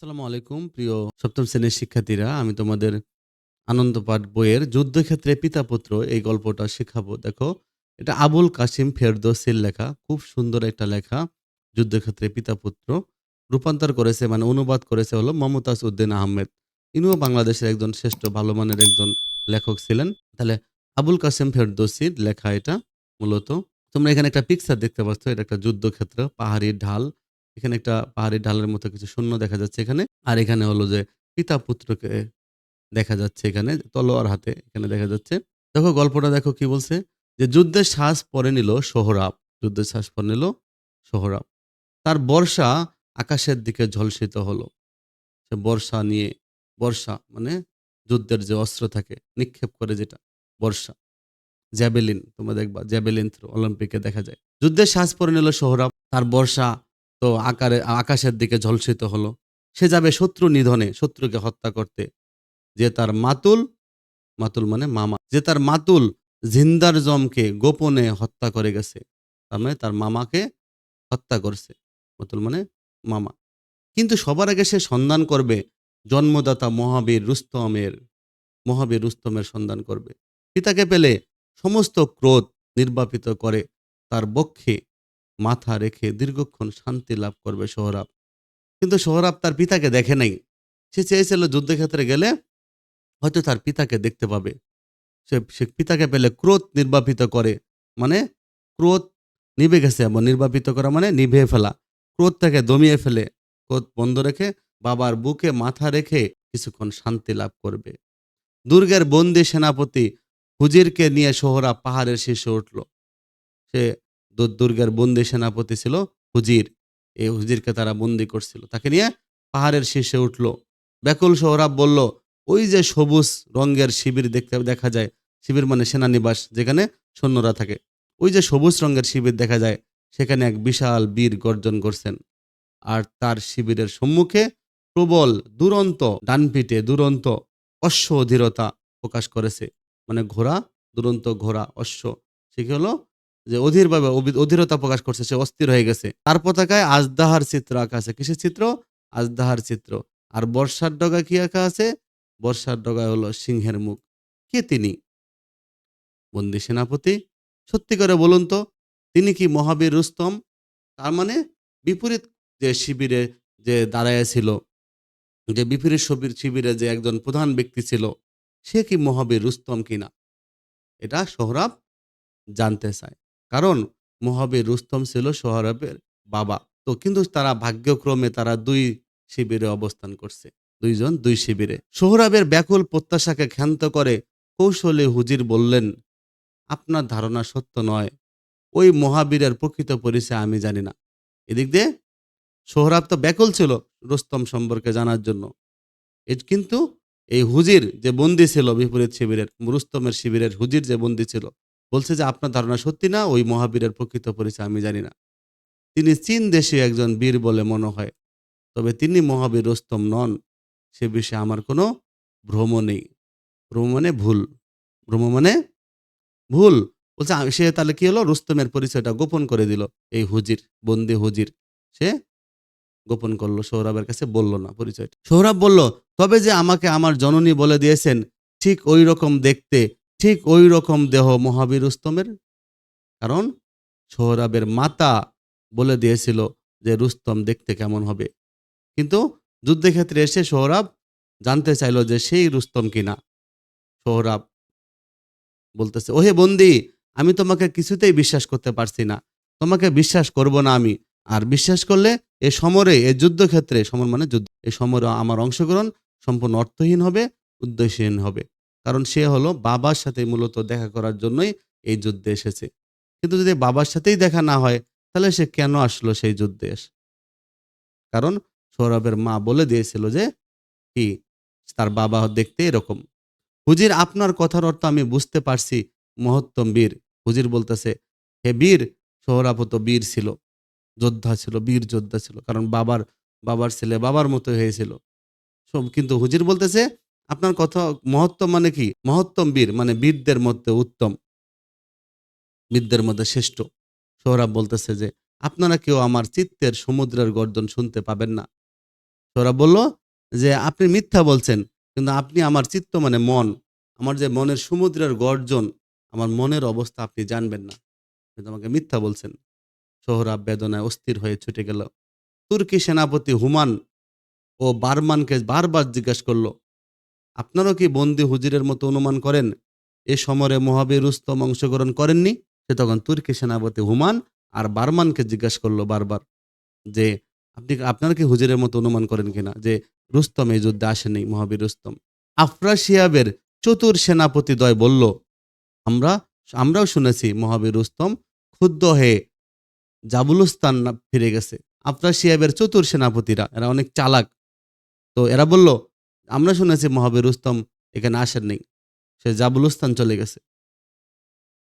আসসালামু আলাইকুম প্রিয় সপ্তম শ্রেণীর শিক্ষার্থীরা, আমি তোমাদের আনন্দ পাঠ বইয়ের যুদ্ধক্ষেত্রে পিতা পুত্র এই গল্পটা শেখাবো। দেখো, এটা আবুল কাসিম ফেরদৌসির লেখা, খুব সুন্দর একটা লেখা। যুদ্ধক্ষেত্রে পিতা পুত্র রূপান্তর করেছে, মানে অনুবাদ করেছে হলো মমতাজ উদ্দিন আহমেদ। ইনিও বাংলাদেশের একজন শ্রেষ্ঠ ভালো মানের একজন লেখক ছিলেন। তাহলে আবুল কাসিম ফেরদৌসির লেখা এটা। মূলত তোমরা এখানে একটা পিকচার দেখতে পাচ্ছ, এটা একটা যুদ্ধক্ষেত্র, পাহাড়ি ঢাল। এখানে একটা পাহাড়ি ঢালের মতো কিছু শূন্য দেখা যাচ্ছে এখানে। আর এখানে হলো যে পিতা পুত্রকে দেখা যাচ্ছে, এখানে তলোয়ার হাতে এখানে দেখা যাচ্ছে। দেখো গল্পটা দেখো কি বলছে, যে যুদ্ধের শ্বাস পরে নিল সোহরাব। যুদ্ধের শ্বাস পরে নিল সোহরাব। তার বর্ষা আকাশের দিকে ঝলসিত হলো। সে বর্ষা নিয়ে, বর্ষা মানে যুদ্ধের যে অস্ত্র থাকে নিক্ষেপ করে যেটা, বর্ষা, জ্যাভেলিন, তোমরা দেখবা জ্যাভেলিন থ্রো অলিম্পিকে দেখা যায়। যুদ্ধের শ্বাস পরে নিল সোহরাব, তার বর্ষা তো আকাশের দিকে ঝলসিত হলো। সে যাবে শত্রু নিধনে, শত্রুকে হত্যা করতে। যে তার মাতুল, মাতুল মানে মামা, যে তার মাতুল জিন্দার জমকে গোপনে হত্যা করে গেছে। তার মানে তার মামাকে হত্যা করছে। মাতুল মানে মামা। কিন্তু সবার আগে সে সন্ধান করবে জন্মদাতা মহাবীর রুস্তমের সন্ধান করবে। পিতাকে পেলে সমস্ত ক্রোধ নির্বাপিত করে তার বক্ষে মাথা রেখে দীর্ঘক্ষণ শান্তি লাভ করবে সোহরাব। কিন্তু সোহরাব তার পিতাকে দেখে নাই। সে চেয়েছিল যুদ্ধক্ষেত্রে গেলে হয়তো তার পিতাকে দেখতে পাবে। সে পিতাকে পেলে ক্রোধ নির্বাপিত করে, মানে ক্রোধ নিভে গেছে, এবং নির্বাপিত করা মানে নিভে ফেলা। ক্রোধটাকে দমিয়ে ফেলে, ক্রোধ বন্ধ রেখে বাবার বুকে মাথা রেখে কিছুক্ষণ শান্তি লাভ করবে। দুর্গের বন্দী সেনাপতি হুজিরকে নিয়ে সোহরাব পাহাড়ের শীর্ষে উঠল। সে দুর্গের বন্দী সেনাপতি ছিল হুজির। এই হুজিরকে তারা বন্দী করছিল, তাকে নিয়ে পাহাড়ের শীর্ষে উঠল। ব্যাকুল সোহরাব বলল, ওই যে সবুজ রঙের শিবির দেখতে দেখা যায়, শিবির মানে সেনানিবাস যেখানে সৈন্যরা থাকে, ওই যে সবুজ রঙের শিবির দেখা যায়, সেখানে এক বিশাল বীর গর্জন করছেন। আর তার শিবিরের সম্মুখে প্রবল দুরন্ত ডানপিটে দুরন্ত অশ্ব অধীরতা প্রকাশ করেছে। মানে ঘোড়া, দুরন্ত ঘোড়া, অশ্ব, সে কি হলো যে অধীরভাবে অধীরতা প্রকাশ করছে, সে অস্থির হয়ে গেছে। তার পতাকায় আজদাহার চিত্র আঁকা আছে। কিসের চিত্র? আজদাহার চিত্র। আর বর্ষার ডগা কি আঁকা আছে? বর্ষার ডগায় হলো সিংহের মুখ। কে তিনি? বন্দী সেনাপতি। সত্যি করে বলুন তো, তিনি কি মহাবীর রুস্তম? তার মানে বিপরীত যে শিবিরে যে দাঁড়াইয়া ছিল, যে বিপরীত শিবিরে যে একজন প্রধান ব্যক্তি ছিল, সে কি মহাবীর রুস্তম কিনা, এটা সোহরাব জানতে চায়। কারণ মহাবীর রুস্তম ছিল সোহরাবের বাবা। তো কিন্তু তারা ভাগ্যক্রমে তারা দুই শিবিরে অবস্থান করছে, দুইজন দুই শিবিরে। সোহরাবের ব্যাকুল প্রত্যাশাকে ক্ষান্ত করে কৌশলে হুজির বললেন, আপনার ধারণা সত্য নয়, ওই মহাবীরের প্রকৃত পরিচয় আমি জানি না। এদিক দিয়ে সোহরাব তো ব্যাকুল ছিল রুস্তম সম্পর্কে জানার জন্য। কিন্তু এই হুজির যে বন্দী ছিল বিপরীত শিবিরের, রুস্তমের শিবিরের হুজির যে বন্দী ছিল, বলছে যে আপনার ধারণা সত্যি না, ওই মহাবীরের প্রকৃত পরিচয় আমি জানি না। তিনি চীন দেশীয় একজন বীর বলে মনে হয়, তবে তিনি মহাবীর রুস্তম নন, সে বিষয়ে আমার কোনো ভ্রম নেই। ভ্রম মানে ভুল, ভ্রম মানে ভুল। বলছে সে তাহলে কি হলো, রুস্তমের পরিচয়টা গোপন করে দিল। এই হুজির, বন্দী হুজির, সে গোপন করলো, সোহরাবের কাছে বলল না পরিচয়টা। সোহরাব বলল, তবে যে আমাকে আমার জননী বলে দিয়েছেন, ঠিক ওই রকম দেখতে, ঠিক ওই রকম দেহ মহাবীর রুস্তমের। কারণ সোহরাবের মাতা বলে দিয়েছিল যে রুস্তম দেখতে কেমন হবে। কিন্তু যুদ্ধক্ষেত্রে এসে সোহরাব জানতে চাইল যে সেই রুস্তম কিনা। সোহরাব বলতেছে, ওহে বন্দি, আমি তোমাকে কিছুতেই বিশ্বাস করতে পারছি না, তোমাকে বিশ্বাস করব না আমি। আর বিশ্বাস করলে এ সমরে, এ যুদ্ধক্ষেত্রে, সমর মানে যুদ্ধ, এই সমরে আমার অংশগ্রহণ সম্পূর্ণ অর্থহীন হবে, উদ্দেশ্যহীন হবে। কারণ সে হলো বাবার সাথে মূলত দেখা করার জন্যই এই যুদ্ধে এসেছে। কিন্তু যদি বাবার সাথেই দেখা না হয়, তাহলে সে কেন আসলো সেই যুদ্ধে? কারণ সৌরভের মা বলে দিয়েছিল যে কি, তার বাবা দেখতে এরকম। হুজির, আপনার কথার অর্থ আমি বুঝতে পারছি, মহত্তম বীর। হুজির বলতেছে, হে বীর। সোহরাব তো বীর ছিল, যোদ্ধা ছিল, বীর যোদ্ধা ছিল। কারণ বাবার বাবার ছেলে বাবার মতো হয়েছিল সব। কিন্তু হুজির বলতেছে, আপনার কথা মহত্তম মানে কি? মহত্তম বীর মানে বীরদের মধ্যে উত্তম, বীরদের মধ্যে শ্রেষ্ঠ। সোহরাব বলতেছে যে আপনারা কেউ আমার চিত্তের সমুদ্রের গর্জন শুনতে পাবেন না। সোহরাব বলল যে, আপনি মিথ্যা বলছেন, কিন্তু আপনি আমার চিত্ত মানে মন, আমার যে মনের সমুদ্রের গর্জন, আমার মনের অবস্থা আপনি জানবেন না, কিন্তু আমাকে মিথ্যা বলছেন। সোহরাব বেদনায় অস্থির হয়ে ছুটে গেল। তুর্কি সেনাপতি হুমান ও বারমানকে বারবার জিজ্ঞাসা করল, আপনারাও কি বন্দী হুজুরের মতো অনুমান করেন এ সমরে মহাবীর রুস্তম অংশগ্রহণ করেননি? সে তখন তুর্কি সেনাপতি হুমান আর বারমানকে জিজ্ঞাসা করলো বারবার যে, আপনারা কি হুজুরের মতো অনুমান করেন কিনা যে রুস্তম এই যুদ্ধে আসেনি, মহাবীর রুস্তম? আফ্রাসিয়াবের চতুর সেনাপতিদ্বয় বলল, আমরা আমরাও শুনেছি মহাবীর রুস্তম ক্ষুব্ধ হয়ে জাবুলস্তান ফিরে গেছে। আফ্রাসিয়াবের চতুর সেনাপতিরা এরা অনেক চালাক। তো এরা বলল, আমরা শুনেছি মহাবীর রুস্তম এখানে আসেননি, সে জাবুলস্তান চলে গেছে।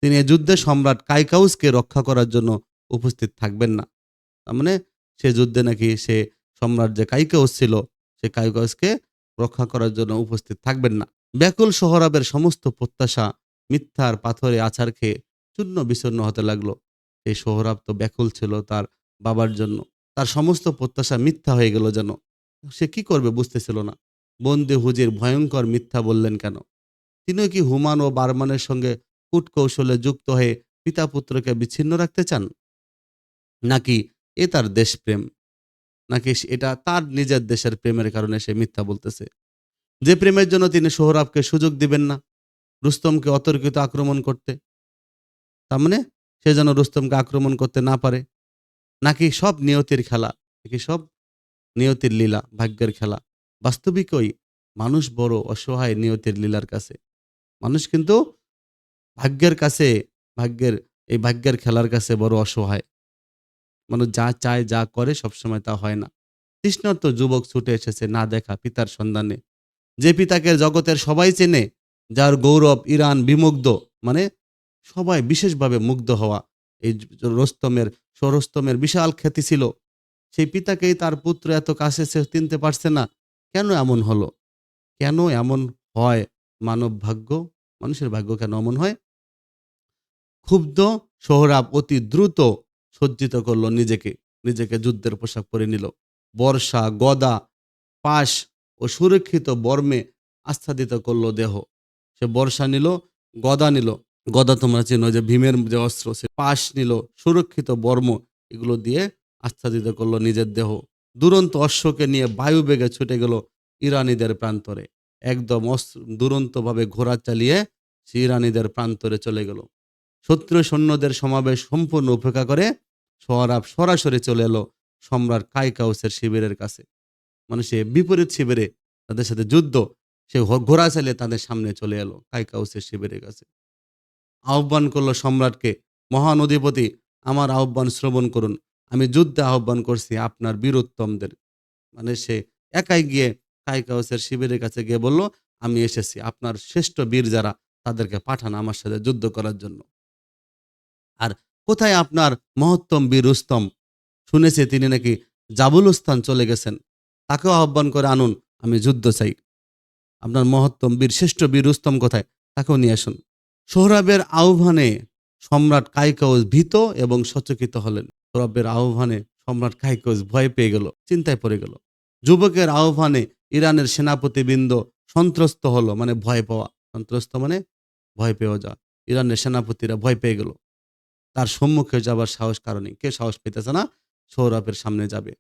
তিনি এ যুদ্ধে সম্রাট কাইকাউসকে রক্ষা করার জন্য উপস্থিত থাকবেন না। তার মানে সে যুদ্ধে নাকি সে সম্রাট যে কাইকাউস ছিল, সে কাইকাউসকে রক্ষা করার জন্য উপস্থিত থাকবেন না। ব্যাকুল সোহরাবের সমস্ত প্রত্যাশা মিথ্যার পাথরে আছাড় খেয়ে চূর্ণ বিচূর্ণ হতে লাগলো। এই সোহরাব তো ব্যাকুল ছিল তার বাবার জন্য, তার সমস্ত প্রত্যাশা মিথ্যা হয়ে গেল যেন। সে কি করবে বুঝতেছিল না। বন্দী হুজির ভয়ঙ্কর মিথ্যা বললেন কেন? তিনিও কি হুমান ও বারমানের সঙ্গে কূটকৌশলে যুক্ত হয়ে পিতা পুত্রকে বিচ্ছিন্ন রাখতে চান? নাকি এ তার দেশপ্রেম? নাকি এটা তার নিজের দেশের প্রেমের কারণে সে মিথ্যা বলতেছে? যে প্রেমের জন্য তিনি সোহরাবকে সুযোগ দিবেন না রুস্তমকে অতর্কিত আক্রমণ করতে, তার মানে সে যেন রুস্তমকে আক্রমণ করতে না পারে। নাকি সব নিয়তির খেলা, নাকি সব নিয়তির লীলা, ভাগ্যের খেলা? বাস্তবিকই মানুষ বড় অসহায় নিয়তির লীলার কাছে। মানুষ কিন্তু ভাগ্যের কাছে, ভাগ্যের ভাগ্যের খেলার কাছে বড় অসহায়। মানুষ যা চায় যা করে সবসময় তা হয় না। তৃষ্ণার্ত যুবক ছুটে এসেছে না দেখা পিতার সন্ধানে, যে পিতাকে জগতের সবাই চেনে, যার গৌরব ইরান বিমুগ্ধ, মানে সবাই বিশেষভাবে মুগ্ধ হওয়া। এই রোস্তমের, সরোস্তমের বিশাল খ্যাতি ছিল। সেই পিতাকেই তার পুত্র এত কাছে সে চিনতে পারছে না। কেন এমন হলো? কেন এমন হয়? মানব ভাগ্য, মানুষের ভাগ্য কেন এমন হয়? ক্ষুব্ধ সোহরাব অতি দ্রুত সজ্জিত করল নিজেকে, নিজেকে যুদ্ধের পোশাক পরে নিল। বর্শা, গদা, পাশ ও সুরক্ষিত বর্মে আচ্ছাদিত করল দেহ। সে বর্শা নিল, গদা নিল। গদা তোমরা চেনো, যে ভীমের যে অস্ত্র, সে পাশ নিল, সুরক্ষিত বর্ম, এগুলো দিয়ে আচ্ছাদিত করল নিজের দেহ। দুরন্ত অশ্বকে নিয়ে বায়ু বেগে ছুটে গেল ইরানীদের প্রান্তরে। একদম দুরন্তভাবে ঘোড়া চালিয়ে সে ইরানীদের প্রান্তরে চলে গেল। শত্রু সৈন্যদের সমাবেশ সম্পূর্ণ উপেক্ষা করে সোহরাব সরাসরি চলে এলো সম্রাট কাইকাউসের শিবিরের কাছে। মানে সে বিপরীত শিবিরে, তাদের সাথে যুদ্ধ, সে ঘোড়া চালিয়ে তাদের সামনে চলে এলো কাইকাউসের শিবিরের কাছে। আহ্বান করলো সম্রাটকে, মহান অধিপতি, আমার আহ্বান শ্রবণ করুন। আমি যুদ্ধে আহ্বান করছি আপনার বীরোত্তমদের। মানে সে একাই গিয়ে কাইকাউসের শিবিরের কাছে গিয়ে বলল, আমি এসেছি, আপনার শ্রেষ্ঠ বীর যারা তাদেরকে পাঠান আমার সাথে যুদ্ধ করার জন্য। আর কোথায় আপনার মহত্তম বীর রুস্তম? শুনেছি তিনি নাকি জাবুলস্তান চলে গেছেন, তাকেও আহ্বান করে আনুন, আমি যুদ্ধ চাই। আপনার মহত্তম বীর, শ্রেষ্ঠ বীর রুস্তম কোথায়? তাকেও নিয়ে আসুন। সোহরাবের আহ্বানে সম্রাট কাইকাউস ভীত এবং সচকিত হলেন। সোহরাবের আহ্বানে সম্রাট কাইকাউস ভয় পেয়ে গেল, চিন্তায় পড়ে গেল। যুবকের আহ্বানে ইরানের সেনাপতিবৃন্দ সন্ত্রস্ত হলো, মানে ভয় পাওয়া। সন্ত্রস্ত মানে ভয় পেয়ে যাওয়া। ইরানের সেনাপতিরা ভয় পেয়ে গেল। তার সম্মুখে যাবার সাহস কারণে কে সাহস পেতেছে না সৌরভের সামনে যাবে।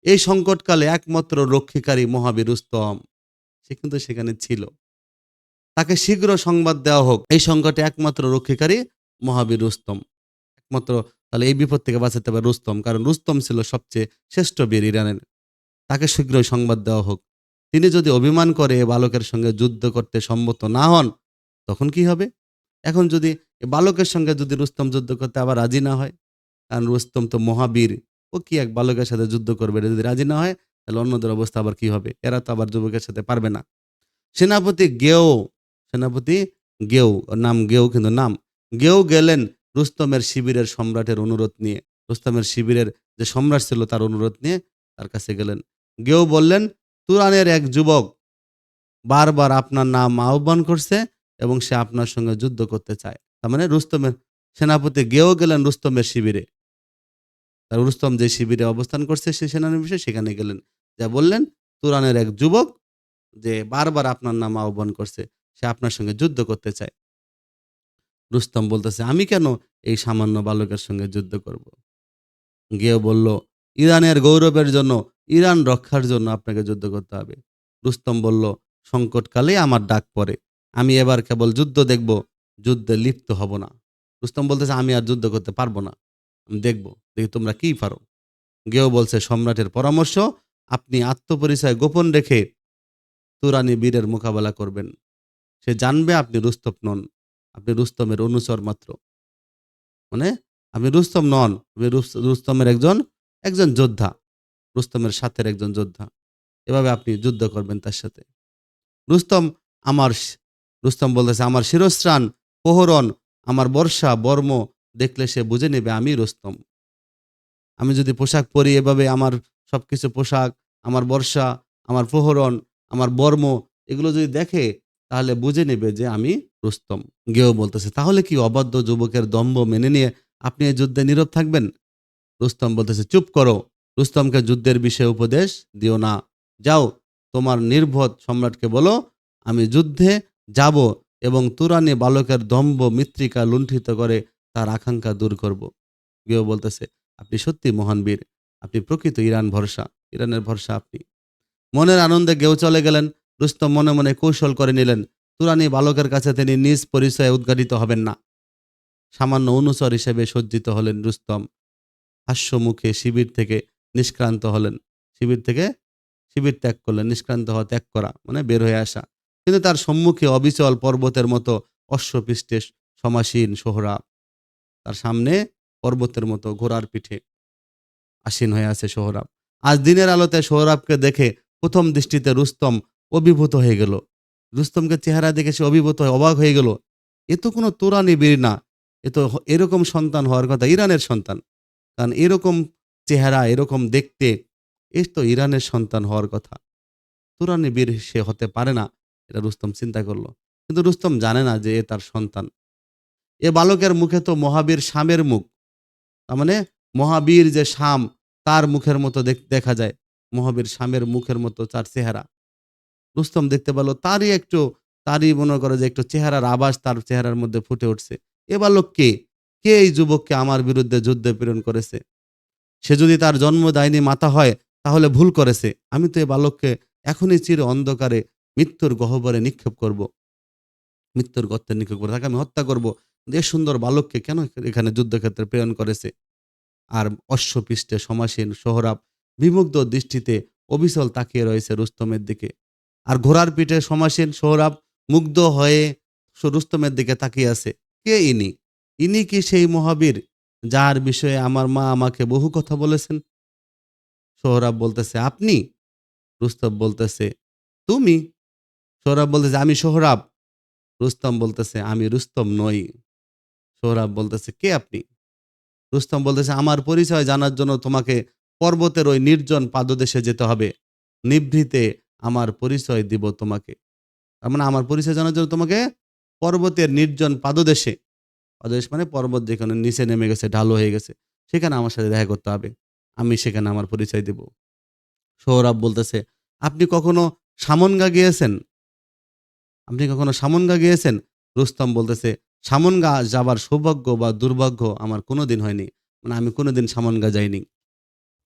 এই সংকটকালে একমাত্র রক্ষীকারী মহাবীর রুস্তম, সে কিন্তু সেখানে ছিল। তাকে শীঘ্র সংবাদ দেওয়া হোক, এই সংকটে একমাত্র রক্ষীকারী মহাবীর রুস্তম একমাত্র। তাহলে এই বিপদ থেকে বাঁচাতে পারে রুস্তম, কারণ রুস্তম ছিল সবচেয়ে শ্রেষ্ঠ বীর ইরানের। তাকে শীঘ্রই সংবাদ দেওয়া হোক। তিনি যদি অভিমান করে এ বালকের সঙ্গে যুদ্ধ করতে সম্মত না হন, তখন কি হবে? এখন যদি এ বালকের সঙ্গে যদি রুস্তম যুদ্ধ করতে আবার রাজি না হয়, কারণ রুস্তম তো মহাবীর, ও কি এক বালকের সাথে যুদ্ধ করবে? এটা যদি রাজি না হয়, তাহলে অন্যদের অবস্থা আবার কি হবে? এরা তো আবার যুবকের সাথে পারবে না। সেনাপতি গেও, সেনাপতি গেও, নাম গেও কিন্তু নাম, গেও গেলেন রুস্তমের শিবিরের সম্রাটের অনুরোধ নিয়ে। রুস্তমের শিবিরের যে সম্রাট ছিল তার অনুরোধ নিয়ে তার কাছে গেলেন। গেও বললেন, তুরানের এক যুবক বারবার আপনার নাম আহ্বান করছে এবং সে আপনার সঙ্গে যুদ্ধ করতে চায়। তার মানে রুস্তমের সেনাপতি গেও গেলেন রুস্তমের শিবিরে। আর রুস্তম যে শিবিরে অবস্থান করছে সে সেনানিবাসে, সেখানে গেলেন যা বললেন, তুরানের এক যুবক যে বারবার আপনার নাম আহ্বান করছে, সে আপনার সঙ্গে যুদ্ধ করতে চায়। রুস্তম বলতেছে, আমি কেন এই সামান্য বালকের সঙ্গে যুদ্ধ করব? গিয়েও বলল, ইরানের গৌরবের জন্য, ইরান রক্ষার জন্য আপনাকে যুদ্ধ করতে হবে। রুস্তম বলল, সংকটকালে আমার ডাক পড়ে, আমি এবার কেবল যুদ্ধ দেখব, যুদ্ধে লিপ্ত হব না। রুস্তম বলতেছে, আমি আর যুদ্ধ করতে পারবো না, আমি দেখব, দেখি তোমরা কি পারো। গেও বলছে, সম্রাটের পরামর্শ, আপনি আত্মপরিচয় গোপন রেখে তুরানি বীরের মোকাবেলা করবেন। সে জানবে আপনি রুস্তম নন, আপনি রুস্তমের অনুচর মাত্র। মানে আপনি রুস্তম নন, আপনি রুস্তমের একজন একজন যোদ্ধা, রুস্তমের সাথের একজন যোদ্ধা। এভাবে আপনি যুদ্ধ করবেন তার সাথে। রুস্তম আমার শি- রুস্তম বলতেছে, আমার শিরস্ত্রাণ, প্রহরণ, আমার বর্ষা বর্ম দেখলে সে বুঝে নেবে আমি রুস্তম। আমি যদি পোশাক পরি এভাবে, আমার সবকিছু পোশাক, আমার বর্ষা, আমার প্রহরণ, আমার বর্ম, এগুলো যদি দেখে তাহলে বুঝে নেবে যে আমি রুস্তম। গেও বলতেছে, তাহলে কি অবাধ্য যুবকের দম্ভ মেনে নিয়ে আপনি এই যুদ্ধে নীরব থাকবেন? রুস্তম বলতেছে, চুপ করো, রুস্তমকে যুদ্ধের বিষয়ে উপদেশ দিও না। যাও, তোমার নির্বোধ সম্রাটকে বলো আমি যুদ্ধে যাব এবং তুরানি বালকের দম্ভ মৃত্তিকা লুণ্ঠিত করে তার আকাঙ্ক্ষা দূর করব। গেও বলতেছে, আপনি সত্যি মহান বীর, আপনি প্রকৃত ইরান ভরসা, ইরানের ভরসা আপনি। মনের আনন্দে গেও চলে গেলেন। রুস্তম মনে মনে কৌশল করে নিলেন, তুরানি বালকের কাছে তিনি নিজ পরিচয়ে উদ্ঘাটিত হবেন না। সামান্য অনুচর হিসেবে সজ্জিত হলেন রুস্তম। হাস্যমুখে শিবির থেকে নিষ্ক্রান্ত হলেন। শিবির থেকে শিবির ত্যাগ করলেন। নিষ্ক্রান্ত হওয়া, ত্যাগ করা মানে বের হয়ে আসা। কিন্তু তার সম্মুখে অবিচল পর্বতের মতো অশ্বপৃষ্ঠে সমাসীন সোহরাব। তার সামনে পর্বতের মতো ঘোড়ার পিঠে আসীন হয়ে আছে সোহরাব। আজ দিনের আলোতে সোহরাবকে দেখে প্রথম দৃষ্টিতে রুস্তম অভিভূত হয়ে গেল। রুস্তমকে চেহারা দেখে সে অভিভূত হয়ে অবাক হয়ে গেল। এ তো কোনো তুরানি বীর না, এ তো এরকম সন্তান হওয়ার কথা, ইরানের সন্তান। কারণ এরকম চেহারা, এরকম দেখতে, এ তো ইরানের সন্তান হওয়ার কথা। তুরানি বীর সে হতে পারে না, এটা রুস্তম চিন্তা করলো। কিন্তু রুস্তম জানে না যে এ তার সন্তান। এ বালকের মুখে তো মহাবীর শামের মুখ। তার মানে মহাবীর যে শাম, তার মুখের মতো দেখা যায়। মহাবীর শামের মুখের মতো তার চেহারা। রুস্তম দেখতে পেল তারই মনে করে যে একটু চেহারার আভাস তার চেহারার মধ্যে ফুটে উঠছে। এ বালক কে? কে এই যুবককে আমার বিরুদ্ধে যুদ্ধে প্রেরণ করেছে? সে যদি তার জন্মদায়িনী মাতা হয় তাহলে ভুল করেছে। আমি তো এ বালককে এখনই চির অন্ধকারে মৃত্যুর গহ্বরে নিক্ষেপ করব। মৃত্যুর গর্তে নিক্ষেপ করবো, তাকে আমি হত্যা করব। এ সুন্দর বালককে কেন এখানে যুদ্ধক্ষেত্রে প্রেরণ করেছে? আর অশ্বপৃষ্ঠে সমাসীন সোহরাব বিমুগ্ধ দৃষ্টিতে অবিচল তাকিয়ে রয়েছে রুস্তমের দিকে। আর ঘোড়ার পিঠে সমাসীন সোহরাব মুগ্ধ হয়ে রুস্তমের দিকে তাকিয়ে আছে। কে ইনি? ইনি কি সেই মহাবীর যার বিষয়ে আমার মা আমাকে বহু কথা বলেছেন? সোহরাব বলতেছে, আপনি? রুস্তম বলতেছে, তুমি? সোহরাব বলতেছে, আমি সোহরাব। রুস্তম বলতেছে, আমি রুস্তম নই। সোহরাব বলতেছে, কে আপনি? রুস্তম বলতেছে, আমার পরিচয় জানার জন্য তোমাকে পর্বতের ওই নির্জন পাদদেশে যেতে হবে। নিভৃতে আমার পরিচয় দিব তোমাকে। তার মানে আমার পরিচয় জানার জন্য তোমাকে পর্বতের নির্জন পাদদেশে, পাদদেশ মানে পর্বত যেখানে নিচে নেমে গেছে, ঢালু হয়ে গেছে, সেখানে আমার সাথে দেখা করতে হবে। আমি সেখানে আমার পরিচয় দিব। সোহরাব বলতেছে, আপনি কখনো সামনগা গিয়েছেন? আপনি কখনো সামনগা গিয়েছেন? রুস্তম বলতেছে, সামনগা যাবার সৌভাগ্য বা দুর্ভাগ্য আমার কোনোদিন হয়নি। মানে আমি কোনোদিন সামনগা যাইনি।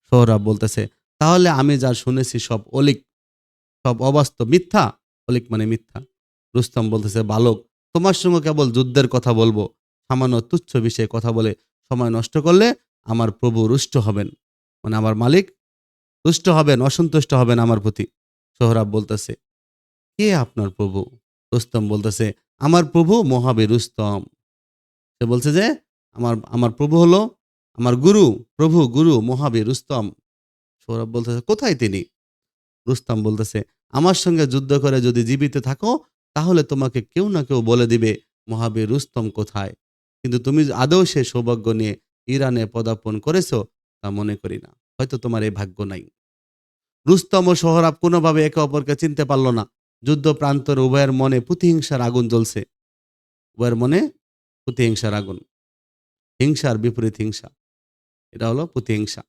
সোহরাব বলতেছে, তাহলে আমি যা শুনেছি সব অলিক, সব অবাস্তব, মিথ্যা। অলিক মানে মিথ্যা। রুস্তম বলতেছে, বালক, তোমার সঙ্গে কেবল যুদ্ধের কথা বলবো। সামান্য তুচ্ছ বিষয়ে কথা বলে সময় নষ্ট করলে আমার প্রভু রুষ্ট হবেন। মানে আমার মালিক রুষ্ট হবেন, অসন্তুষ্ট হবেন আমার প্রতি। সোহরাব বলতেছে, কে আপনার প্রভু? রুস্তম বলতেছে, আমার প্রভু মহাবীর রুস্তম। সে বলছে যে আমার আমার প্রভু হলো আমার গুরু, প্রভু গুরু মহাবীর রুস্তম। সৌরভ বলতেছে, কোথায় তিনি? রুস্তম বলতেছে, আমার সঙ্গে যুদ্ধ করে যদি জীবিত থাকো তাহলে তোমাকে কেউ না কেউ বলে দিবে মহাবীর রুস্তম কোথায়। কিন্তু তুমি আদৌ সে সৌভাগ্য নিয়ে ইরানে পদার্পণ করেছো তা মনে করি না। হয়তো তোমার এই ভাগ্য নাই। রুস্তম ও সোহরাব কোনোভাবে একে অপরকে চিনতে পারল না। যুদ্ধ প্রান্তরে উভয়ের মনে প্রতিহিংসার আগুন জ্বলছে। উভয়ের মনে প্রতিহিংসার আগুন। হিংসার বিপরীত হিংসা, এটা হলো প্রতিহিংসা।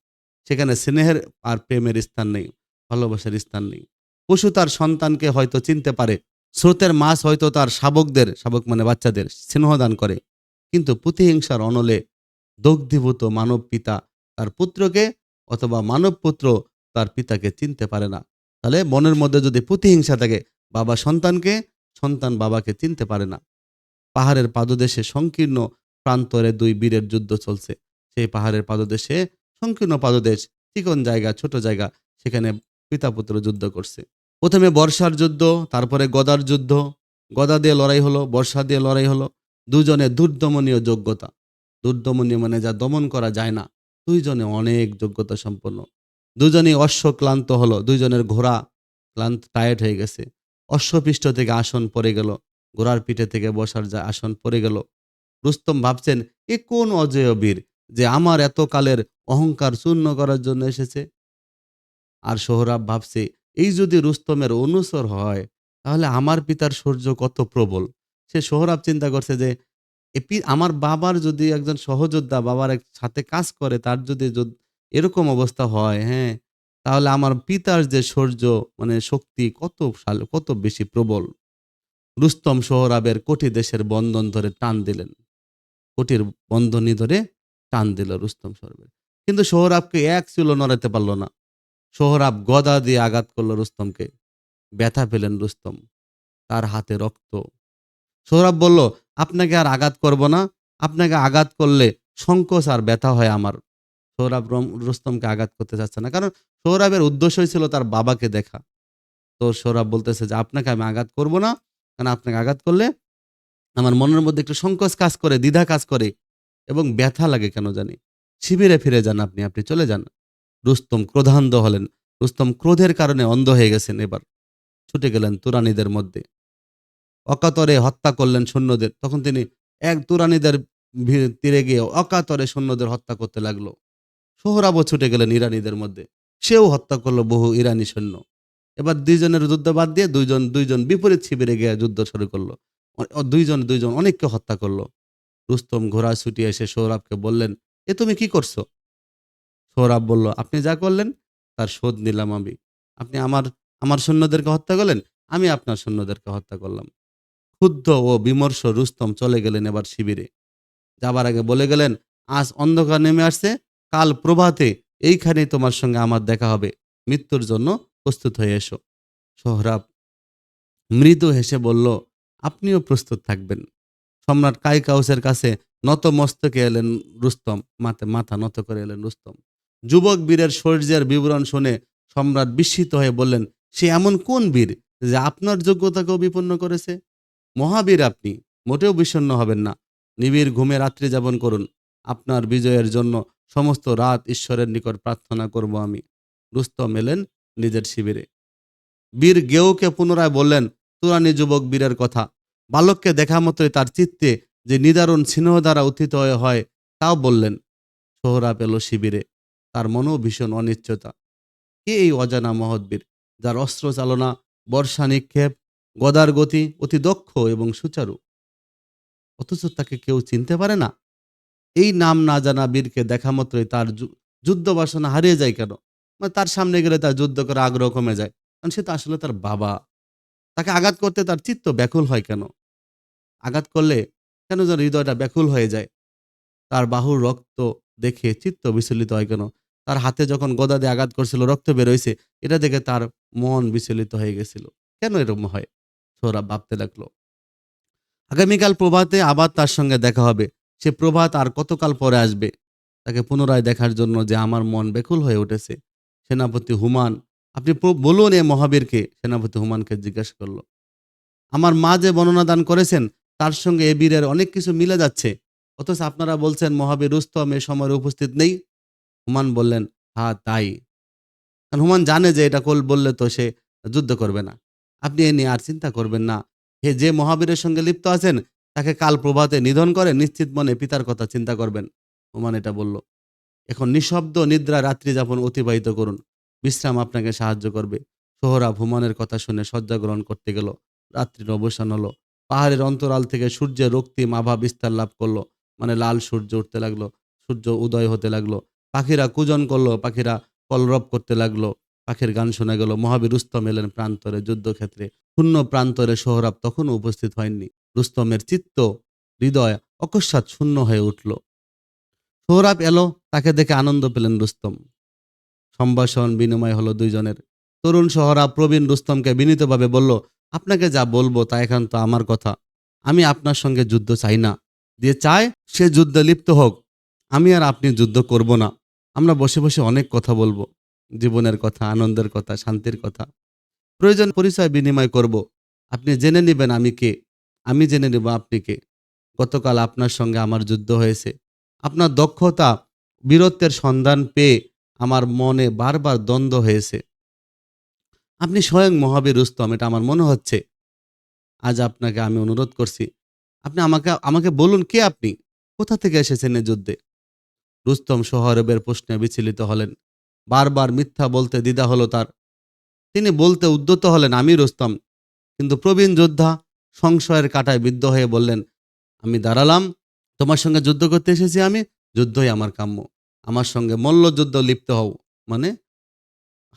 সেখানে স্নেহের আর প্রেমের স্থান নেই। ভালোবাসার স্থান নেই। পশু তার সন্তানকে হয়তো চিনতে পারে, স্রোতের মাছ হয়তো তার শাবকদের, শাবক মানে বাচ্চাদের স্নেহদান করে, কিন্তু প্রতিহিংসার অনলে দগ্ধীভূত মানব পিতা তার পুত্রকে অথবা মানব পুত্র তার পিতাকে চিনতে পারে না। তাহলে মনের মধ্যে যদি প্রতিহিংসা থাকে, বাবা সন্তানকে, সন্তান বাবাকে চিনতে পারে না। পাহাড়ের পাদদেশে সংকীর্ণ প্রান্তরে দুই বীরের যুদ্ধ চলছে। সেই পাহাড়ের পাদদেশে সংকীর্ণ পাদদেশ, চিকন জায়গা, ছোট জায়গা, সেখানে পিতা পুত্র যুদ্ধ করছে। প্রথমে বর্ষার যুদ্ধ, তারপরে গদার যুদ্ধ। গদা দিয়ে লড়াই হলো, বর্ষা দিয়ে লড়াই হলো। দুজনে দুর্দমনীয় যোগ্যতা। দুর্দমনীয় মানে যা দমন করা যায় না। দুইজনে অনেক যোগ্যতা সম্পন্ন। দুজনেই অশ্ব ক্লান্ত হলো, দুইজনের ঘোড়া ক্লান্ত, টায়ার্ড হয়ে গেছে। অশ্বপৃষ্ঠ থেকে আসন পড়ে গেল, ঘোড়ার পিঠে থেকে বসার যা আসন পড়ে গেল। রুস্তম ভাবছেন, এ কোন অজেয় বীর যে আমার এত কালের অহংকার চূর্ণ করার জন্য এসেছে। আর সোহরাব ভাবছে, এই যদি রুস্তমের অনুচর হয়, তাহলে আমার পিতার শৌর্য কত প্রবল। সে সোহরাব চিন্তা করছে যে আমার বাবার যদি একজন সহযোদ্ধা বাবার সাথে কাজ করে, তার যদি এরকম অবস্থা হয়, হ্যাঁ, তাহলে আমার পিতার যে শৌর্য মানে শক্তি কত বেশি প্রবল। রুস্তম সোহরাবের কটি দেশের বন্ধন ধরে টান দিলেন, কটির বন্ধনী ধরে টান দিল রুস্তম সোহরাবের। কিন্তু সোহরাবকে এক চুলো নড়াতে পারল না। সোহরাব গদা দিয়ে আঘাত করলো রুস্তমকে। ব্যথা পেলেন রুস্তম, তার হাতে রক্ত। সোহরাব বলল, আপনাকে আর আঘাত করব না, আপনাকে আঘাত করলে সংকোচ আর ব্যথা হয় আমার। সোহরাব রুস্তমকে আঘাত করতে চাচ্ছে না, কারণ সোহরাবের উদ্দেশ্যই ছিল তার বাবাকে দেখা। তো সোহরাব বলতেছে যে আপনাকে আমি আঘাত করব না, কারণ আপনাকে আঘাত করলে আমার মনের মধ্যে একটু সংকোচ কাজ করে, দ্বিধা কাজ করে এবং ব্যথা লাগে কেন জানি। শিবিরে ফিরে যান, আপনি আপনি চলে যান। রুস্তম ক্রোধান্ধ হলেন। রুস্তম ক্রোধের কারণে অন্ধ হয়ে গেছেন। এবার ছুটে গেলেন তুরানীদের মধ্যে, অকাতরে হত্যা করলেন সৈন্যদের। তখন তিনি এক তুরানীদের তীরে গিয়ে অকাতরে সৈন্যদের হত্যা করতে লাগলো। সোহরাবও ছুটে গেলেন ইরানীদের মধ্যে, সেও হত্যা করলো বহু ইরানি সৈন্য। এবার দুইজনের যুদ্ধ বাদ দিয়ে দুইজন দুইজন বিপরীত শিবিরে গিয়ে যুদ্ধ শুরু করলো। দুইজন দুইজন অনেককে হত্যা করলো। রুস্তম ঘোড়া ছুটিয়ে এসে সোহরাবকে বললেন, এ তুমি কি করছো? সোহরাব বলল, আপনি যা করলেন তার শোধ নিলাম আমি। আপনি আমার আমার সৈন্যদেরকে হত্যা করলেন, আমি আপনার সৈন্যদেরকে হত্যা করলাম। ক্ষুব্ধ ও বিমর্ষ রুস্তম চলে গেলেন এবার শিবিরে। যাবার আগে বলে গেলেন, আজ অন্ধকার নেমে আসছে, কাল প্রভাতে এইখানেই তোমার সঙ্গে আমার দেখা হবে। মৃত্যুর জন্য প্রস্তুত হয়ে এসো। সোহরাব মৃদু হেসে বলল, আপনিও প্রস্তুত থাকবেন। সম্রাট কাইকাউসের কাছে নত মস্তকে এলেন রুস্তম, মাথা নত করে এলেন রুস্তম। যুবক বীরের শৌর্যের বিবরণ শুনে সম্রাট বিস্মিত হয়ে বললেন, সে এমন কোন বীর যে আপনার যোগ্যতাকেও বিপন্ন করেছে? মহাবীর আপনি, মোটেও বিষণ্ণ হবেন না। নিবিড় ঘুমে রাত্রি যাপন করুন। আপনার বিজয়ের জন্য সমস্ত রাত ঈশ্বরের নিকট প্রার্থনা করব আমি। রুস্তম এলেন নিজের শিবিরে। বীর গেউকে পুনরায় বললেন তুরানী যুবক বীরের কথা। বালককে দেখা মতোই তার চিত্তে যে নিদারুণ স্নেহ দ্বারা উত্থিত হয়, তাও বললেন। সোহরাব এলো শিবিরে, তার মনেও ভীষণ অনিশ্চয়তা। কে এই অজানা মহৎবীর, যার অস্ত্র চালনা, বর্ষা নিক্ষেপ, গদার গতি অতি দক্ষ এবং সুচারু, অথচ তাকে কেউ চিনতে পারে না? এই নাম না জানা বীরকে দেখা মাত্রই তার যুদ্ধ বাসনা হারিয়ে যায় কেন? মানে তার সামনে গেলে তার যুদ্ধ করার আগ্রহ কমে যায়, কারণ সে তো আসলে তার বাবা। তাকে আঘাত করতে তার চিত্ত ব্যাকুল হয় কেন? আঘাত করলে কেন যেন হৃদয়টা ব্যাকুল হয়ে যায়? তার বাহুর রক্ত দেখে চিত্ত বিচলিত হয় কেন? তার হাতে যখন গদা দিয়ে আঘাত করছিল, রক্ত বেরোইছে, এটা দেখে তার মন বিচলিত হয়ে গেছিল। কেন এরকম হয়? সোহরাব ভাবতে লাগলো। আগামীকাল প্রভাতে আবার তার সঙ্গে দেখা হবে। সে প্রভাত আর কতকাল পরে আসবে? তাকে পুনরায় দেখার জন্য যে আমার মন ব্যাকুল হয়ে উঠেছে। সেনাপতি হুমান, আপনি বলুন এ মহাবীরকে। সেনাপতি হুমানকে জিজ্ঞাসা করল। আমার মা যে বর্ণনা দান করেছেন, তার সঙ্গে এ বীরের অনেক কিছু মিলে যাচ্ছে, অথচ আপনারা বলছেন মহাবীর রুস্তম এ সময় উপস্থিত নেই। হুমান বললেন, হ্যাঁ তাই। কারণ হুমান জানে যে এটা বললে তো সে যুদ্ধ করবে না। আপনি এ নিয়ে আর চিন্তা করবেন না। হে যে মহাবীরের সঙ্গে লিপ্ত আছেন, তাকে কাল প্রভাতে নিধন করে নিশ্চিত মনে পিতার কথা চিন্তা করবেন। হুমান এটা বলল। এখন নিঃশব্দ নিদ্রা রাত্রি যাপন অতিবাহিত করুন। বিশ্রাম আপনাকে সাহায্য করবে। সোহরাব হুমানের কথা শুনে শয্যা গ্রহণ করতে গেল। রাত্রির অবসান হলো। পাহাড়ের অন্তরাল থেকে সূর্যের রক্তিম আভা বিস্তার লাভ করলো। মানে লাল সূর্য উঠতে লাগলো, সূর্য উদয় হতে লাগলো। পাখিরা কুজন করলো, পাখিরা কলরব করতে লাগলো। পাখির গান শোনা গেল। মহাবীর রুস্তম এলেন প্রান্তরে, যুদ্ধক্ষেত্রে। শূন্য প্রান্তরে সোহরাব তখনও উপস্থিত হয়নি। রুস্তমের চিত্ত, হৃদয় অকস্মাৎ শূন্য হয়ে উঠল। সোহরাব এলো, তাকে দেখে আনন্দ পেলেন রুস্তম। সম্ভাষণ বিনিময় হলো দুইজনের। তরুণ সোহরাব প্রবীণ রুস্তমকে বিনীতভাবে বলল, আপনাকে যা বলবো তা একান্ত আমার কথা। আমি আপনার সঙ্গে যুদ্ধ চাই না। যে চায় সে যুদ্ধে লিপ্ত হোক, আমি আর আপনি যুদ্ধ করব না। আমরা বসে বসে অনেক কথা বলবো, জীবনের কথা, আনন্দের কথা, শান্তির কথা। প্রয়োজন পরিচয় বিনিময় করব। আপনি জেনে নেবেন আমি কে, আমি জেনে নেব আপনি কে। গতকাল আপনার সঙ্গে আমার যুদ্ধ হয়েছে। আপনার দক্ষতা, বীরত্বের সন্ধান পেয়ে আমার মনে বারবার দ্বন্দ্ব হয়েছে। আপনি স্বয়ং মহাবীর রুস্তম, এটা আমার মনে হচ্ছে। আজ আপনাকে আমি অনুরোধ করছি, আপনি আমাকে আমাকে বলুন কে আপনি, কোথা থেকে এসেছেন এ যুদ্ধে। রুস্তম সোহরাবের প্রশ্নে বিচলিত হলেন। বারবার মিথ্যা বলতে দ্বিধা হলো তার। তিনি বলতে উদ্যত হলেন, আমি রুস্তম। কিন্তু প্রবীণ যোদ্ধা সংশয়ের কাঁটায় বিদ্ধ হয়ে বললেন, আমি দাঁড়ালাম, তোমার সঙ্গে যুদ্ধ করতে এসেছি আমি, যুদ্ধই আমার কাম্য। আমার সঙ্গে মল্লযুদ্ধ লিপ্ত হও, মানে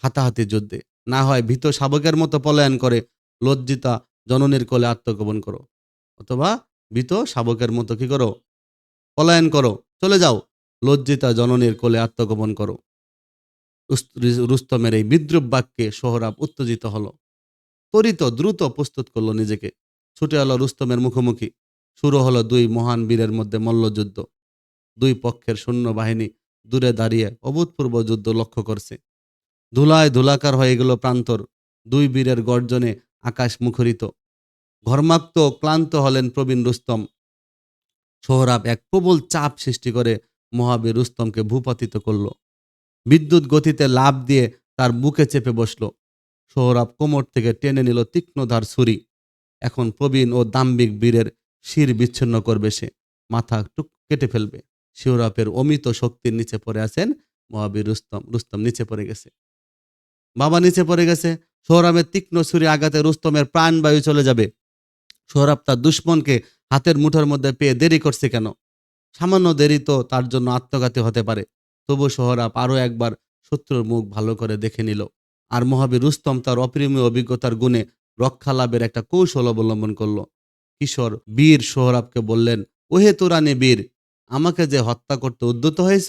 হাতাহাতি যুদ্ধে। না হয় ভীত শাবকের মতো পলায়ন করে লজ্জিতা জননীর কোলে আত্মগোপন করো, অথবা ভীত শাবকের মতো কি করো, পলায়ন করো, চলে যাও, লজ্জিতা জননীর কোলে আত্মগোপন করো। রুস্তমের এই বিদ্রুপ বাক্যে সোহরাব উত্তেজিত হলো। ত্বরিত দ্রুত প্রস্তুত করলো নিজেকে, ছুটে এলো রুস্তমের মুখোমুখি। শুরু হলো দুই মহান বীরের মধ্যে মল্লযুদ্ধ। দুই পক্ষের সৈন্যবাহিনী দূরে দাঁড়িয়ে অভূতপূর্ব যুদ্ধ লক্ষ্য করছে। ধুলায় ধুলাকার হয়ে গেল প্রান্তর। দুই বীরের গর্জনে আকাশ মুখরিত। ঘর্মাক্ত ক্লান্ত হলেন প্রবীণ রুস্তম। সোহরাব এক প্রবল চাপ সৃষ্টি করে মহাবীর রুস্তমকে ভূপাতিত করল। বিদ্যুৎ গতিতে লাফ দিয়ে তার বুকে চেপে বসল। সোহরাব কোমর থেকে টেনে নিল তীক্ষ্ণধার ছুরি। এখন প্রবীণ ও দাম্ভিক বীরের শির বিচ্ছিন্ন করবে সে, মাথা টুক কেটে ফেলবে। সোহরাবের অমিত শক্তির নিচে পড়ে আছেন মহাবীর রুস্তম। রুস্তম নিচে পড়ে গেছে, বাবা নিচে পড়ে গেছে। সোহরাবের তীক্ষ্ণ ছুরি আঘাতে রুস্তমের প্রাণবায়ু চলে যাবে। সোহরাব তার দুশ্মনকে হাতের মুঠোর মধ্যে পেয়ে দেরি করছে কেন? সামান্য দেরি তো তার জন্য আত্মঘাতী হতে পারে। তবু সোহরাব আরও একবার শত্রুর মুখ ভালো করে দেখে নিল। আর মহাবীর রুস্তম তার অপরিমেয় অভিজ্ঞতার গুণে রক্ষা লাভের একটা কৌশল অবলম্বন করল। কিশোর বীর সোহরাবকে বললেন, ওহে তুরানি বীর, আমাকে যে হত্যা করতে উদ্যত হয়েছ,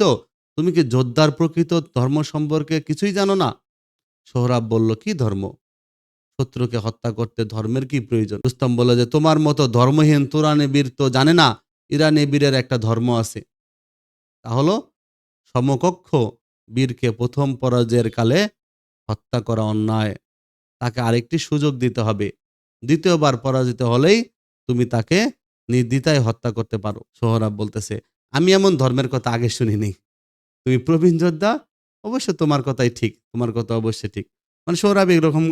তুমি কি যোদ্ধার প্রকৃত ধর্ম সম্পর্কে কিছুই জানো না? সোহরাব বলল, কি ধর্ম? শত্রুকে হত্যা করতে ধর্মের কি প্রয়োজন? রুস্তম বলল যে, তোমার মতো ধর্মহীন তুরানি বীর তো জানে না ইরানি বীরের একটা ধর্ম আছে। তা হলো সমকক্ষ বীরকে প্রথম পরাজয়ের কালে হত্যা করা অন্যায়। তাকে আরেকটি সুযোগ দিতে হবে। দ্বিতীয়বার পরাজিত হলেই তুমি তাকে নির্দ্বিধায় হত্যা করতে পারো। সোহরাব বলতেছে, আমি এমন ধর্মের কথা আগে শুনিনি। তুমি প্রবীণ যোদ্ধা, অবশ্য তোমার কথাই ঠিক, তোমার কথা অবশ্যই ঠিক। মানে সোহরাব এরকম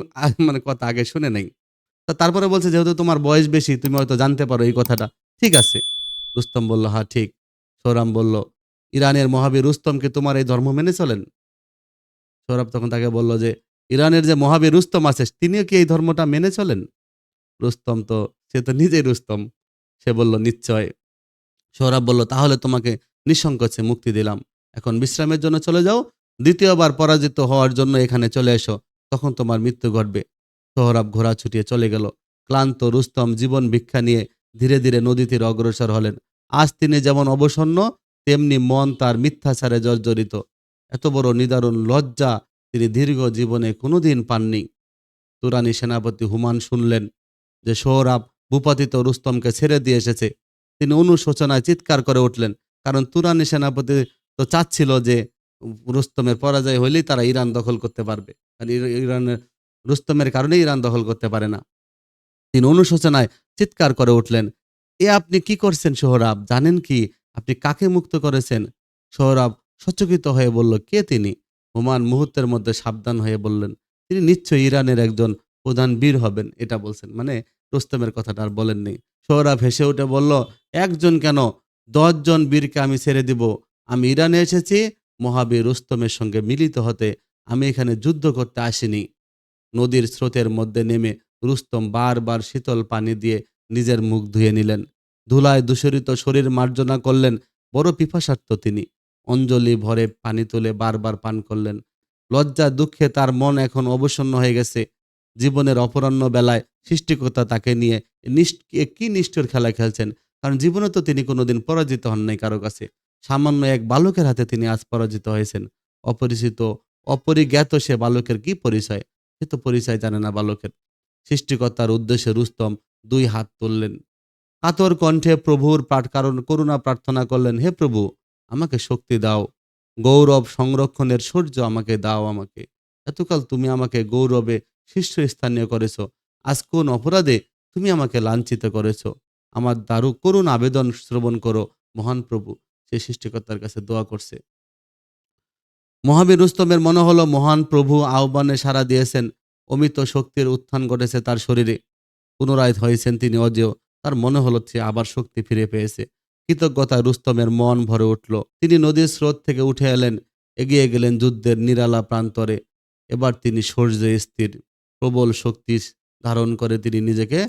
মানে কথা আগে শুনে নাই। তা তারপরে বলছে, যেহেতু তোমার বয়স বেশি, তুমি হয়তো জানতে পারো এই কথাটা। ঠিক আছে। রুস্তম বলল, হ্যাঁ ঠিক। সোহরাব বলল, ইরানের মহাবীর রুস্তম কি তোমার এই ধর্ম মেনে চলেন? সোহরাব তখন তাকে বলল যে, ইরানের যে মহাবীর রুস্তম আছে, তিনিও কি এই ধর্মটা মেনে চলেন? রুস্তম তো, সে তো নিজেই রুস্তম। সে বলল, নিশ্চয়। সোহরাব বলল, তাহলে তোমাকে নিঃসংকোচে মুক্তি দিলাম। এখন বিশ্রামের জন্য চলে যাও। দ্বিতীয়বার পরাজিত হওয়ার জন্য এখানে চলে এসো, তখন তোমার মৃত্যু ঘটবে। সোহরাব ঘোড়া ছুটিয়ে চলে গেল। ক্লান্ত রুস্তম জীবন ভিক্ষা নিয়ে ধীরে ধীরে নদী তীরে অগ্রসর হলেন। আজ তিনি যেমন অবসন্ন, তেমনি মন তার মিথ্যাচারে জর্জরিত। এত বড় নিদারুণ লজ্জা তিনি দীর্ঘ জীবনে কোনোদিন পাননি। তুরানি সেনাপতি হুমায়ুন শুনলেন যে সোহরাব ভূপাতিত রুস্তমকে ছেড়ে দিয়ে এসেছে। তিনি অনুশোচনায় চিৎকার করে উঠলেন। কারণ তুরানি সেনাপতি তো চাচ্ছিল যে রুস্তমের পরাজয় হইলেই তারা ইরান দখল করতে পারবে। আর ইরানের রুস্তমের কারণে ইরান দখল করতে পারে না। তিনি অনুশোচনায় চিৎকার করে উঠলেন, এ আপনি কি করছেন সোহরাব? জানেন কি আপনি কাকে মুক্ত করেছেন? সোহরাব সচকিত হয়ে বলল, কে তিনি? হুমায়ুন মুহূর্তের মধ্যে সাবধান হয়ে বললেন, তিনি নিশ্চয়ই ইরানের একজন প্রধান বীর হবেন। এটা বলছেন, মানে রুস্তমের কথাটা আর বলেননি। সোহরাব হেসে উঠে বলল, একজন কেন, 10 জন বীরকে আমি ছেড়ে দিব। আমি ইরানে এসেছি মহাবীর রুস্তমের সঙ্গে মিলিত হতে। আমি এখানে যুদ্ধ করতে আসিনি। নদীর স্রোতের মধ্যে নেমে রুস্তম বারবার শীতল পানি দিয়ে নিজের মুখ ধুয়ে নিলেন। ধুলায় দূষরিত শরীর মার্জনা করলেন। বড় পিপাসার্ত তিনি। অঞ্জলি ভরে পানি তুলে বারবার পান করলেন। লজ্জা দুঃখে তার মন এখন অবসন্ন হয়ে গেছে। জীবনের অপরাহ্ন বেলায় সৃষ্টিকর্তা তাকে নিয়ে কি নিষ্ঠুর খেলা খেলছেন। কারণ জীবনে তো তিনি কোনোদিন পরাজিত হন নাই কারো কাছে। সামান্য এক বালকের হাতে তিনি আজ পরাজিত হয়েছেন। অপরিচিত, অপরিজ্ঞাত সে বালকের কি পরিচয়? সে তো পরিচয় জানে না বালকের। সৃষ্টিকর্তার উদ্দেশ্যে রুস্তম ২ হাত তুললেন। কাতর কণ্ঠে প্রভুর কারণ করুণা প্রার্থনা করলেন, হে প্রভু, আমাকে শক্তি দাও। গৌরব সংরক্ষণের সূর্য আমাকে দাও আমাকে। এতকাল তুমি আমাকে গৌরবে শীর্ষস্থানীয় করেছ। আজ কোন অপরাধে তুমি আমাকে লাঞ্ছিত করেছ? আমার দারু করুণ আবেদন শ্রবণ করো মহান প্রভু। সে সৃষ্টিকর্তার কাছে দোয়া করছে। মহাবীর রুস্তমের মনে হলো মহান প্রভু আহ্বানে সাড়া দিয়েছেন। অমিত শক্তির উত্থান ঘটেছে তার শরীরে। পুনরায় হয়েছেন তিনি অজেয়। তার মনে হলো সে আবার শক্তি ফিরে পেয়েছে। কৃতজ্ঞতায় রুস্তমের মন ভরে উঠল। তিনি নদীর স্রোত থেকে উঠে এলেন, এগিয়ে গেলেন যুদ্ধের নিরালা প্রান্তরে। এবার তিনি শৌর্যে স্থির। প্রবল শক্তি ধারণ করে তিনি নিজেকে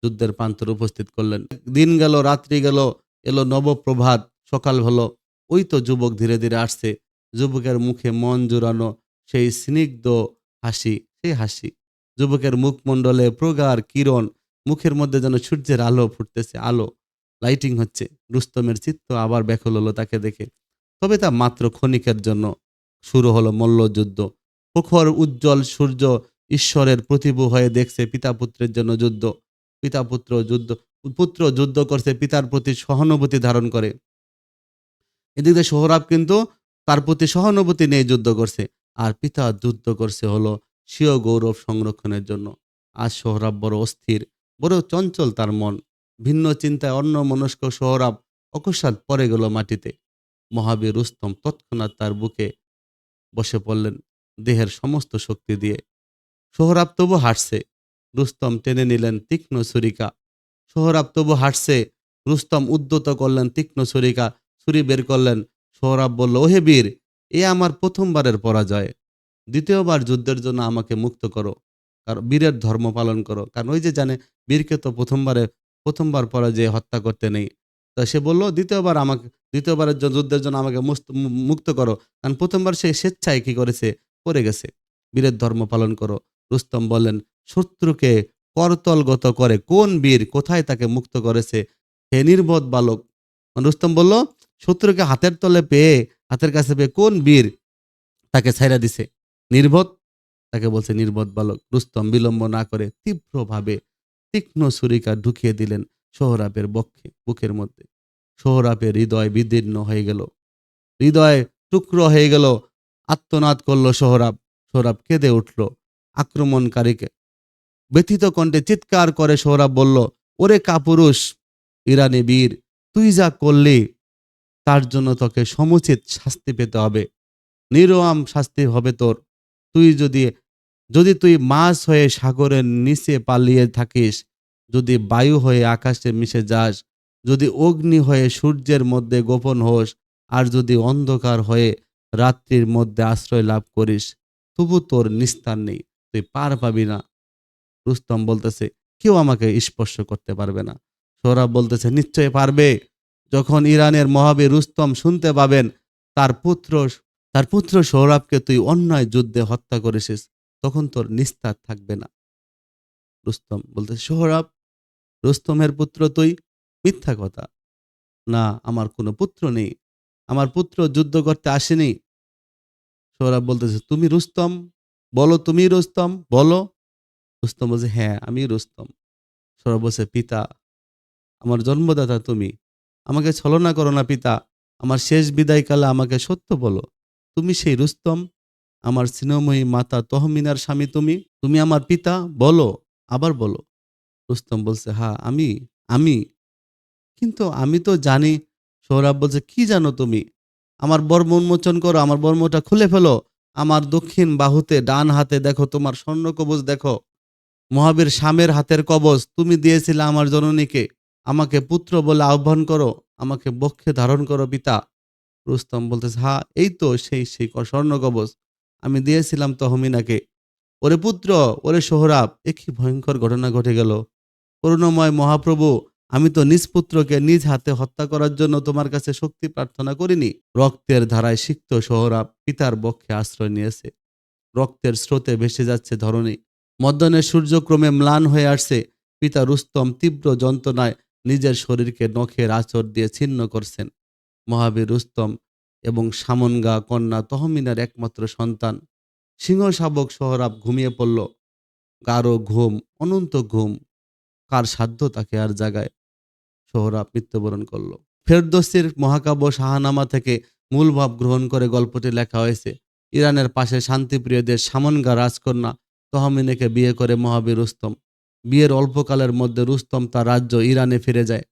যুদ্ধের প্রান্তরে উপস্থিত করলেন। দিন গেল, রাত্রি গেল, এলো নবপ্রভাত, সকাল হলো। ওই তো যুবক ধীরে ধীরে আসছে। যুবকের মুখে মন জুড়ানো সেই স্নিগ্ধ হাসি, সেই হাসি। যুবকের মুখমণ্ডলে প্রগাঢ় কিরণ, মুখের মধ্যে যেন সূর্যের আলো ফুটতেছে, আলো লাইটিং হচ্ছে। রুস্তমের চিত্ত আবার ব্যাকুল হলো তাকে দেখে। তবে তা মাত্র ক্ষণিকের জন্য। শুরু হলো মল্লযুদ্ধ। প্রখর উজ্জ্বল সূর্য ঈশ্বরের প্রতিভু হয়ে দেখছে পিতা পুত্রের জন্য যুদ্ধ। পুত্র যুদ্ধ করছে পিতার প্রতি সহানুভূতি ধারণ করে। এদিকে সোহরাব কিন্তু তার প্রতি সহানুভূতি নিয়ে যুদ্ধ করছে। আর পিতা যুদ্ধ করছে হলো স্বীয় গৌরব সংরক্ষণের জন্য। আজ সোহরাব বড় অস্থির, বড় চঞ্চল তার মন। ভিন্ন চিন্তায় অন্যমনস্ক সোহরাব অকস্মাৎ পড়ে গেল মাটিতে। মহাবীর রুস্তম তৎক্ষণাৎ তার বুকে বসে পড়লেন দেহের সমস্ত শক্তি দিয়ে। সোহরাব তবু হাঁটছে। রুস্তম টেনে নিলেন তীক্ষ্ণ ছুরিকা। সোহরাব তবু হাঁটছে। রুস্তম উদ্যত করলেন তীক্ষ্ণ ছুরিকা, ছুরি বের করলেন। সোহরাব বলল, ওহে বীর, এ আমার প্রথমবারের পরাজয়। দ্বিতীয়বার যুদ্ধের জন্য আমাকে মুক্ত করো। কারণ বীরের ধর্ম পালন করো। কারণ ওই যে জানে বীরকে তো প্রথমবার পরাজয়ে হত্যা করতে নেই। তা সে বলল, দ্বিতীয়বারের যুদ্ধের জন্য আমাকে মুক্ত করো। কারণ প্রথমবার সে স্বেচ্ছায় কি করেছে, করে গেছে। বীরের ধর্ম পালন করো। রুস্তম বললেন, শত্রুকে করতলগত করে কোন বীর কোথায় তাকে মুক্ত করেছে? হে নির্বোধ বালক। রুস্তম বলল, শত্রুকে হাতের কাছে পেয়ে কোন বীর তাকে ছাইরা দিছে? নির্বোধ। তাকে বলছে নির্বোধ বালক। রুস্তম বিলম্ব না করে তীব্রভাবে তীক্ষ্ণ ছুরিকা ঢুকিয়ে দিলেন সোহরাবের বুকের মধ্যে। সোহরাবের হৃদয় বিদীর্ণ হয়ে গেল, হৃদয় টুকরো হয়ে গেল। আত্মনাদ করল সোহরাব। সোহরাব কেঁদে উঠল। আক্রমণকারীকে ব্যথিত কণ্ঠে চিৎকার করে সোহরাব বলল, ওরে কাপুরুষ ইরানি বীর, তুই যা করলি তার জন্য তোকে সমুচিত শাস্তি পেতে হবে। নির্মম শাস্তি হবে তোর। তুই যদি তুই মাছ হয়ে সাগরের নিচে পালিয়ে থাকিস, যদি বায়ু হয়ে আকাশে মিশে যাস, যদি অগ্নি হয়ে সূর্যের মধ্যে গোপন হোস, আর যদি অন্ধকার হয়ে রাত্রির মধ্যে আশ্রয় লাভ করিস, তবু তোর নিস্তার নেই, তুই পার পাবি না। রুস্তম বলতেছে, কেউ আমাকে স্পর্শ করতে পারবে না। সোহরাব বলতেছে, নিশ্চয় পারবে। যখন ইরানের মহাবীর রুস্তম শুনতে পাবেন তার পুত্র সোহরাবকে তুই অন্যায় যুদ্ধে হত্যা করেছিস, তখন তোর নিস্তার থাকবে না। রুস্তম বলতেছে, সোহরাব, রুস্তমের পুত্র তুই? মিথ্যা কথা। না, আমার কোনো পুত্র নেই। আমার পুত্র যুদ্ধ করতে আসেনি। সোহরাব বলতেছে, তুমি রুস্তম? বলো তুমি রুস্তম, বলো। রুস্তম বলছে, হ্যাঁ আমি রুস্তম। সোহরাব বলছে, পিতা, আমার জন্মদাতা তুমি। আমাকে ছলনা করো না পিতা। আমার শেষ বিদায়কালে আমাকে সত্য বলো। তুমি সেই রুস্তম? আমার স্নেহময়ী মাতা তহমিনার স্বামী তুমি? তুমি আমার পিতা? বলো, আবার বলো। রুস্তম বলছে, হ্যাঁ আমি। কিন্তু আমি তো জানি। সোহরাব বলছে, কি জানো তুমি? আমার বর্ম উন্মোচন করো, আমার বর্মটা খুলে ফেলো। আমার দক্ষিণ বাহুতে ডান হাতে দেখো, তোমার স্বর্ণ কবচ দেখো। মহাবীর শামের হাতের কবচ তুমি দিয়েছিলে আমার জননীকে। আমাকে পুত্র বলে আহ্বান করো, আমাকে বক্ষে ধারণ করো পিতা। রুস্তম বলতেছে, হ্যাঁ এই তো সেই স্বর্ণ কবচ আমি দিয়েছিলাম তহমিনাকে। ওরে পুত্র, ওরে সোহরাব, এ কি ভয়ঙ্কর ঘটনা ঘটে গেল। করুণাময় মহাপ্রভু, আমি তো নিজ পুত্রকে নিজ হাতে হত্যা করার জন্য তোমার কাছে শক্তি প্রার্থনা করিনি। রক্তের ধারায় সিক্ত সোহরাব পিতার বক্ষে আশ্রয় নিয়েছে। রক্তের স্রোতে ভেসে যাচ্ছে ধরণী। মধ্যাহ্নের সূর্যক্রমে ম্লান হয়ে আসছে। পিতা রুস্তম তীব্র যন্ত্রণায় নিজের শরীরকে নখের আঁচড় দিয়ে ছিন্ন করছেন। মহাবীর রুস্তম এবং সামনগা কন্যা তহমিনার একমাত্র সন্তান। সিংহ শাবক সোহরাব ঘুমিয়ে পড়ল। গাঢ় ঘুম, অনন্ত ঘুম। কার সাধ্য তাকে আর জাগায়? সোহরাব মৃত্যুবরণ করল। ফেরদৌসির মহাকাব্য শাহনামা থেকে মূল ভাব গ্রহণ করে গল্পটি লেখা হয়েছে। ইরানের পাশে শান্তিপ্রিয় দেশ সামনগা রাজকন্যা তহমিনেকে বিয়ে করে মহাবীর রুস্তম। বিয়ের অল্পকালের মধ্যে রুস্তম তার রাজ্য ইরানে ফিরে যায়।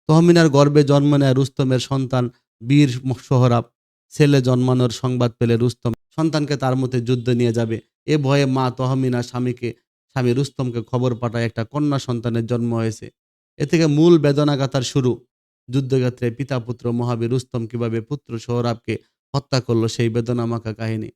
তহমিনার গর্ভে জন্ম নেয় রুস্তমের সন্তান বীর সোহরাব। ছেলে জন্মানোর সংবাদ পেলে রুস্তম সন্তানকে তার মধ্যে যুদ্ধে নিয়ে যাবে। এ ভয়ে মা তহমিনা স্বামী রুস্তমকে খবর পাঠায় একটা কন্যা সন্তানের জন্ম হয়েছে। এ থেকে মূল বেদনাগাথার শুরু। যুদ্ধক্ষেত্রে পিতা পুত্র মহাবীর রুস্তম কিভাবে পুত্র সোহরাবকে হত্যা করলো সেই বেদনামাখা কাহিনী।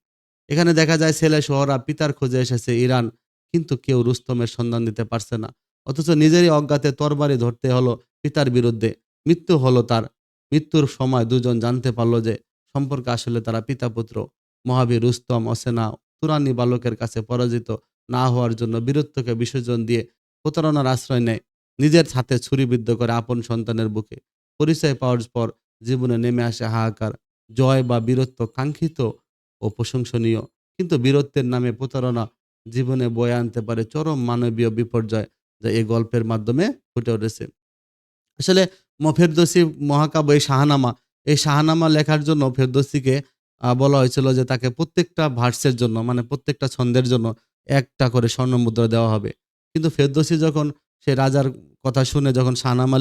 এখানে দেখা যায় ছেলে সোহরাব পিতার খোঁজে এসেছে ইরান, কিন্তু কেউ রুস্তমের সন্ধান দিতে পারছে না। অথচ নিজেরই অজ্ঞাতে তরবারি ধরতে হলো পিতার বিরুদ্ধে। মৃত্যু হলো তার। মৃত্যুর সময় দুজন জানতে পারল যে সম্পর্কে আসলে তারা পিতা পুত্র। মহাবীর রুস্তম অচেনা তুরানি বালকের কাছে পরাজিত না হওয়ার জন্য বীরত্বকে বিসর্জন দিয়ে প্রতারণার আশ্রয় নেয়। নিজের হাতে ছুরিবিদ্ধ করে আপন সন্তানের বুকে। পরিচয় পাওয়ার পর জীবনে নেমে আসে হাহাকার। জয় বা বীরত্ব কাঙ্ক্ষিত ও প্রশংসনীয়, কিন্তু বীরত্বের নামে প্রতারণা জীবনে বয়ে আনতে পারে চরম মানবীয় বিপর্যয়, যা এই গল্পের মাধ্যমে ফুটে উঠেছে। আসলে ফেরদৌসী মহাকাব্য এই শাহনামা লেখার জন্য ফেরদৌসীকে বলা হয়েছিল যে তাকে প্রত্যেকটা ভার্সের জন্য, মানে প্রত্যেকটা ছন্দের জন্য একটা করে স্বর্ণমুদ্রা দেওয়া হবে। কিন্তু ফেরদৌসী যখন সে রাজার কথা শুনে যখন শাহনামা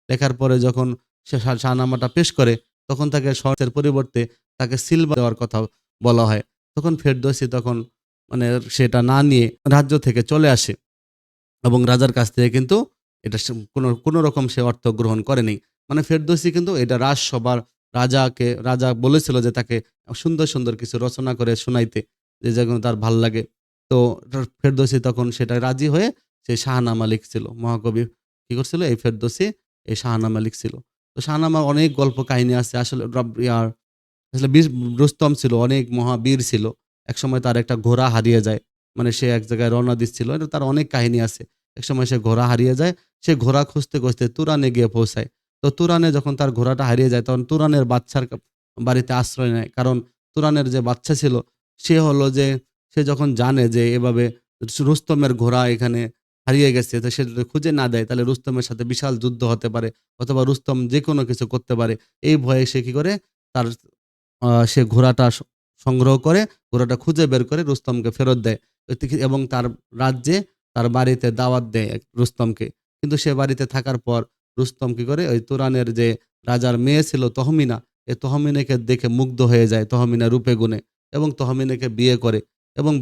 লেখার পরে যখন সে শাহনামাটা পেশ করে, তখন তাকে স্বর্ণের পরিবর্তে তাকে সিলভার দেওয়ার কথা বলা হয়। তখন ফেরদৌসী মানে সেটা না নিয়ে রাজ্য থেকে চলে আসে এবং রাজার কাছ থেকে কিন্তু এটা কোনো রকম সে অর্থ গ্রহণ করেনি। মানে ফেরদৌসী কিন্তু এটা রাজসভার রাজা বলেছিল যে তাকে সুন্দর, সুন্দর কিছু রচনা করে শোনাইতে, যে যেগুলো তার ভাল লাগে। তো ফেরদৌসী তখন সেটা রাজি হয়ে সে শাহনামা লিখছিল। মহাকবি কি করছিল? এই ফেরদৌসী এই শাহনামা লিখছিল। তো শাহনামার অনেক গল্প কাহিনী আছে। আসলে আসলে রুস্তম ছিল অনেক মহাবীর ছিল। একসময় তার একটা ঘোড়া হারিয়ে যায়। মানে সে এক জায়গায় রওনা দিচ্ছিল। এটা তার অনেক কাহিনী আছে। একসময় সে ঘোড়া হারিয়ে যায়। সে ঘোড়া খুঁজতে, খুঁজতে তুরানে গিয়ে পৌঁছায়। তো তুরানে যখন তার ঘোড়াটা হারিয়ে যায়, তখন তুরানের বাদশার বাড়িতে আশ্রয় নেয়। কারণ তুরানের যে বাদশা ছিল, সে হলো যে সে যখন জানে যে এভাবে রুস্তমের ঘোড়া এখানে হারিয়ে গেছে, তো সে যদি খুঁজে না দেয় তাহলে রুস্তমের সাথে বিশাল যুদ্ধ হতে পারে, অথবা রুস্তম যেকোনো কিছু করতে পারে। এই ভয়ে সে কি করে, তার সে ঘোড়াটা সংগ্রহ করে, ঘোড়াটা খুঁজে বের করে রুস্তমকে ফেরত দেয়। এবং তার রাজ্যে তার বাড়িতে দাওয়াত দেয় রুস্তমকে। কিন্তু সে বাড়িতে থাকার পর রুস্তম কি করে, ওই তুরানের যে রাজার মেয়ে ছিল তহমিনা, এই তহমিনাকে দেখে মুগ্ধ হয়ে যায় তহমিনা রূপে গুণে, এবং তহমিনাকে বিয়ে করে। এবং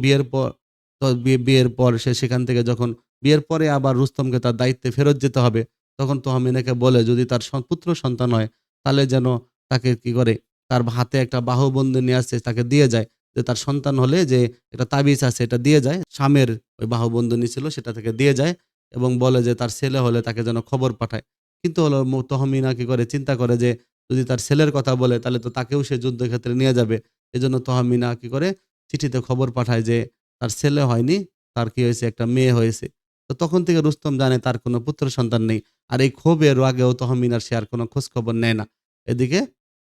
বিয়ের পর সে সেখান থেকে যখন বিয়ের পরে আবার রুস্তমকে তার দায়িত্বে ফেরত যেতে হবে, তখন তহমিনাকে বলে যদি তার পুত্র সন্তান হয় তাহলে যেন তাকে কি করে, তার হাতে একটা বাহুবন্ধী নিয়ে আসছে তাকে দিয়ে যায়, যে তার সন্তান হলে যে একটা তাবিজ আছে এটা দিয়ে যায়। স্বামীর ওই বাহুবন্ধনী ছিল সেটা থেকে দিয়ে যায়, এবং বলে যে তার ছেলে হলে তাকে যেন খবর পাঠায়। কিন্তু হলো তহমিনা কি করে, চিন্তা করে যে যদি তার ছেলের কথা বলে তাহলে তো তাকেও সে যুদ্ধক্ষেত্রে নিয়ে যাবে। এজন্য তহমিনা কি করে, চিঠিতে খবর পাঠায় যে তার ছেলে হয়নি, তার কি হয়েছে, একটা মেয়ে হয়েছে। তো তখন থেকে রুস্তম জানে তার কোনো পুত্র সন্তান নেই। আর এই ক্ষোভের আগেও তহমিনার সে আর কোনো খোঁজ খবর নেয় না। এদিকে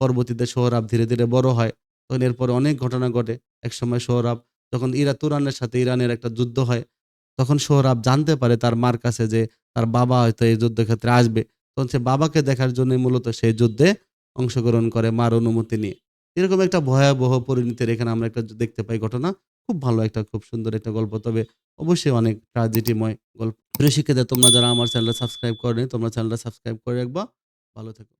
পরবর্তীতে সোহরাব ধীরে, ধীরে বড় হয়। তখন এরপরে অনেক ঘটনা ঘটে। একসময় সোহরাব যখন তুরানের সাথে ইরানের একটা যুদ্ধ হয়, তখন সোহরাব জানতে পারে তার মার কাছে যে তার বাবা হয়তো এই যুদ্ধক্ষেত্রে আসবে। তখন সে বাবাকে দেখার জন্যই মূলত সেই যুদ্ধে অংশগ্রহণ করে মার অনুমতি নিয়ে। এরকম একটা ভয়াবহ পরিণতির এখানে আমরা একটা দেখতে পাই ঘটনা। খুব ভালো একটা, খুব সুন্দর একটা গল্প। তবে অবশ্যই অনেক ট্র্যাজেডিময় গল্প। প্রিয় শিক্ষার্থীরা, তোমরা যারা আমার চ্যানেলটা সাবস্ক্রাইব করোনি, তোমরা চ্যানেলটা সাবস্ক্রাইব করে রাখবা। ভালো থেকো।